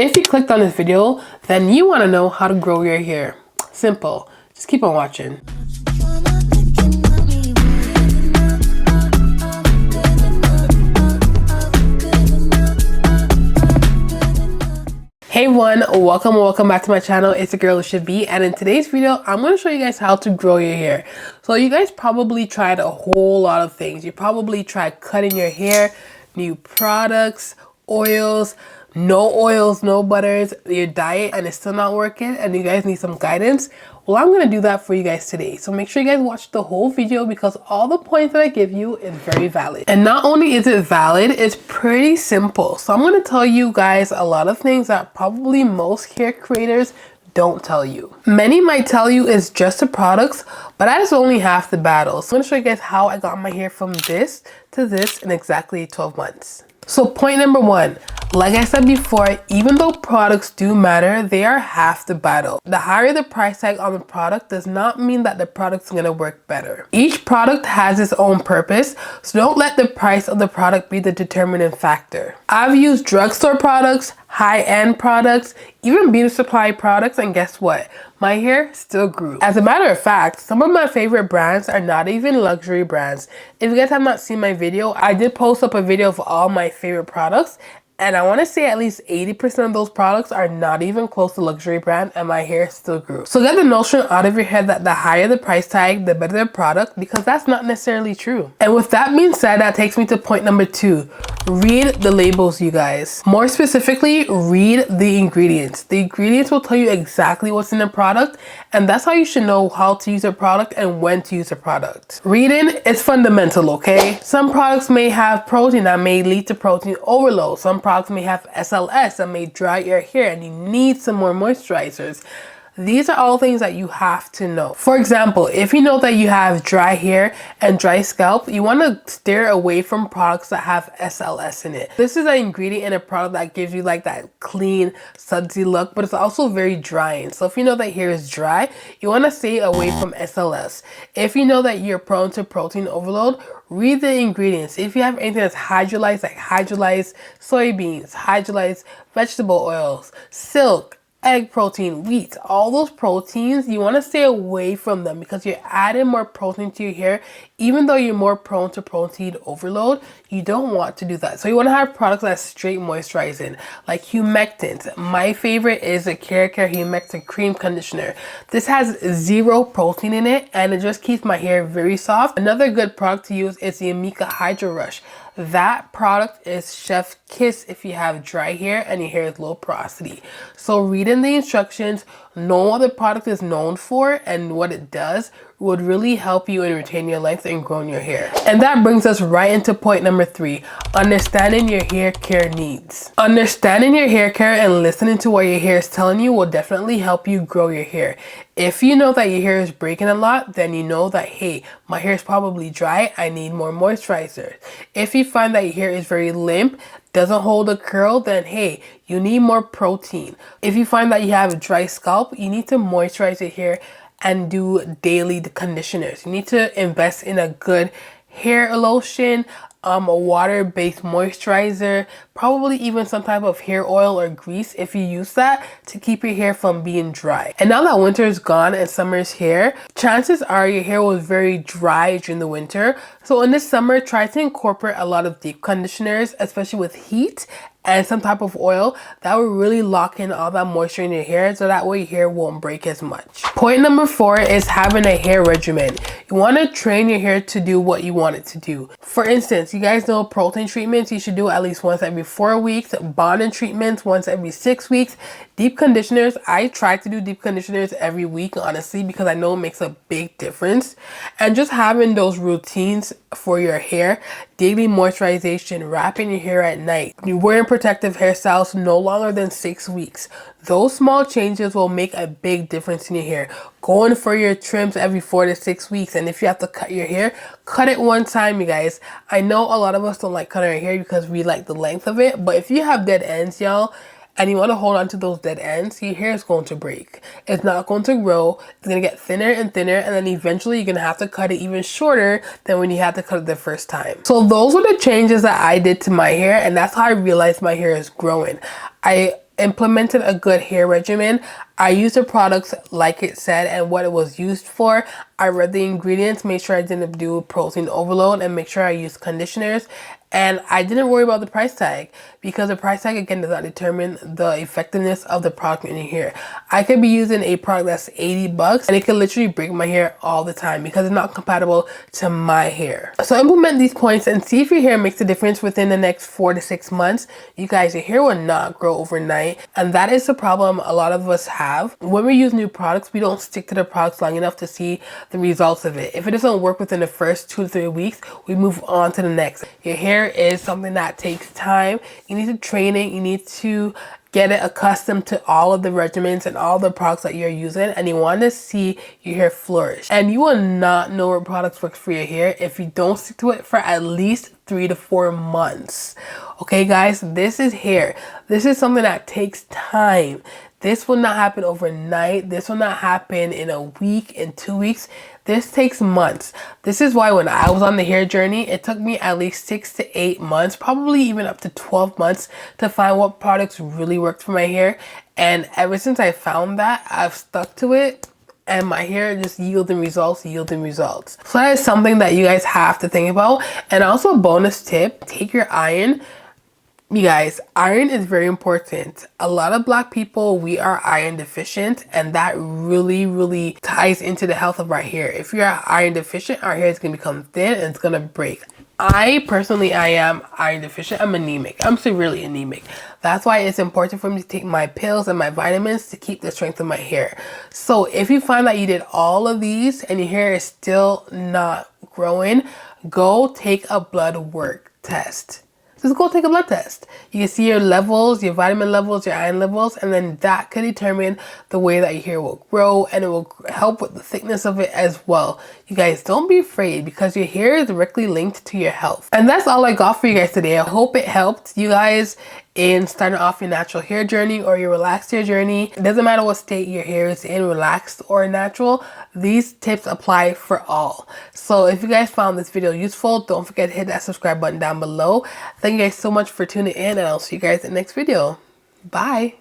If you clicked on this video, then you want to know how to grow your hair. Simple. Just keep on watching. Hey everyone, welcome back to my channel. It's the girl Alisia.B, and in today's video I'm going to show you guys how to grow your hair. So you guys probably tried a whole lot of things. You probably tried cutting your hair, new products, oils, no butters, your diet, and it's still not working and you guys need some guidance. Well, I'm going to do that for you guys today. So make sure you guys watch the whole video because all the points that I give you is very valid. And not only is it valid, it's pretty simple. So I'm going to tell you guys a lot of things that probably most hair creators don't tell you. Many might tell you it's just the products, but that's only half the battle. So I'm going to show you guys how I got my hair from this to this in exactly 12 months. So point number one, like I said before, even though products do matter, they are half the battle. The higher the price tag on the product does not mean that the product's gonna work better. Each product has its own purpose, so don't let the price of the product be the determining factor. I've used drugstore products, high-end products, even beauty supply products, and guess what? My hair still grew. As a matter of fact, some of my favorite brands are not even luxury brands. If you guys have not seen my video, I did post up a video of all my favorite products, and I want to say at least 80% of those products are not even close to luxury brand, and my hair still grew. So get the notion out of your head that the higher the price tag, the better the product, because that's not necessarily true. And with that being said, that takes me to point number two. Read the labels, you guys. More specifically, read the ingredients. The ingredients will tell you exactly what's in the product, and that's how you should know how to use a product and when to use a product. Reading is fundamental, okay? Some products may have protein that may lead to protein overload. Some products may have SLS that may dry your hair and you need some more moisturizers. These are all things that you have to know. For example, if you know that you have dry hair and dry scalp, you want to steer away from products that have SLS in it. This is an ingredient in a product that gives you like that clean, sudsy look, but it's also very drying. So if you know that hair is dry, you want to stay away from SLS. If you know that you're prone to protein overload, read the ingredients. If you have anything that's hydrolyzed, like hydrolyzed soybeans, hydrolyzed vegetable oils, silk, egg protein, wheat, all those proteins, you want to stay away from them because you're adding more protein to your hair. Even though you're more prone to protein overload, you don't want to do that. So you want to have products that straight moisturizing, like humectants. My favorite is the Care Humectant Cream Conditioner. This has 0 protein in it and it just keeps my hair very soft. Another good product to use is the Amika Hydro Rush. That product is chef's kiss if you have dry hair and your hair is low porosity. So reading the instructions, know what the product is known for and what it does would really help you in retaining your length and growing your hair. And that brings us right into point number three, understanding your hair care needs. Understanding your hair care and listening to what your hair is telling you will definitely help you grow your hair. If you know that your hair is breaking a lot, then you know that, hey, my hair is probably dry, I need more moisturizer. If you find that your hair is very limp, doesn't hold a curl, then hey, you need more protein. If you find that you have a dry scalp, you need to moisturize your hair and do daily conditioners. You need to invest in a good hair lotion, a water-based moisturizer, probably even some type of hair oil or grease if you use that to keep your hair from being dry. And now that winter is gone and summer is here, chances are your hair was very dry during the winter. So in this summer, try to incorporate a lot of deep conditioners, especially with heat, and some type of oil that will really lock in all that moisture in your hair so that way your hair won't break as much. Point number four is having a hair regimen. You want to train your hair to do what you want it to do. For instance, you guys know protein treatments you should do at least once every 4 weeks, bonding treatments once every 6 weeks, deep conditioners. I try to do deep conditioners every week, honestly, because I know it makes a big difference. And just having those routines for your hair, daily moisturization, wrapping your hair at night, you're wearing protective hairstyles no longer than 6 weeks. Those small changes will make a big difference in your hair. Going for your trims every 4 to 6 weeks, and if you have to cut your hair, cut it one time, you guys. I know a lot of us don't like cutting our hair because we like the length of it, but if you have dead ends, y'all, and you want to hold on to those dead ends, your hair is going to break. It's not going to grow. It's going to get thinner and thinner, and then eventually you're going to have to cut it even shorter than when you had to cut it the first time. So those were the changes that I did to my hair, and that's how I realized my hair is growing. I implemented a good hair regimen. I used the products like it said and what it was used for. I read the ingredients, made sure I didn't do protein overload, and make sure I used conditioners. And I didn't worry about the price tag because the price tag again does not determine the effectiveness of the product in your hair. I could be using a product that's 80 bucks and it could literally break my hair all the time because it's not compatible to my hair. So implement these points and see if your hair makes a difference within the next 4 to 6 months. You guys, your hair will not grow overnight, and that is the problem a lot of us have. When we use new products, we don't stick to the products long enough to see the results of it. If it doesn't work within the first 2 to 3 weeks, we move on to the next. Your hair is something that takes time. You need to train it. You need to get it accustomed to all of the regimens and all the products that you're using, and you want to see your hair flourish. And you will not know what products work for your hair if you don't stick to it for at least 3 to 4 months. Okay guys, this is hair. This is something that takes time. This will not happen overnight. This will not happen in a week, in 2 weeks. This takes months. This is why when I was on the hair journey, it took me at least 6 to 8 months, probably even up to 12 months to find what products really worked for my hair. And ever since I found that, I've stuck to it. And my hair just yielding results. So that is something that you guys have to think about. And also a bonus tip, take your iron. You guys, iron is very important. A lot of black people, we are iron deficient, and that really ties into the health of our hair. If you're iron deficient, our hair is going to become thin and it's going to break. I am iron deficient. I'm anemic. I'm severely anemic. That's why it's important for me to take my pills and my vitamins to keep the strength of my hair. So if you find that you did all of these and your hair is still not growing, go take a blood work test. Just go take a blood test. You can see your levels, your vitamin levels, your iron levels, and then that can determine the way that your hair will grow, and it will help with the thickness of it as well. You guys, don't be afraid because your hair is directly linked to your health. And that's all I got for you guys today. I hope it helped you guys in starting off your natural hair journey or your relaxed hair journey. It doesn't matter what state your hair is in, relaxed or natural, these tips apply for all. So if you guys found this video useful, don't forget to hit that subscribe button down below. Thank you guys so much for tuning in, and I'll see you guys in the next video. Bye.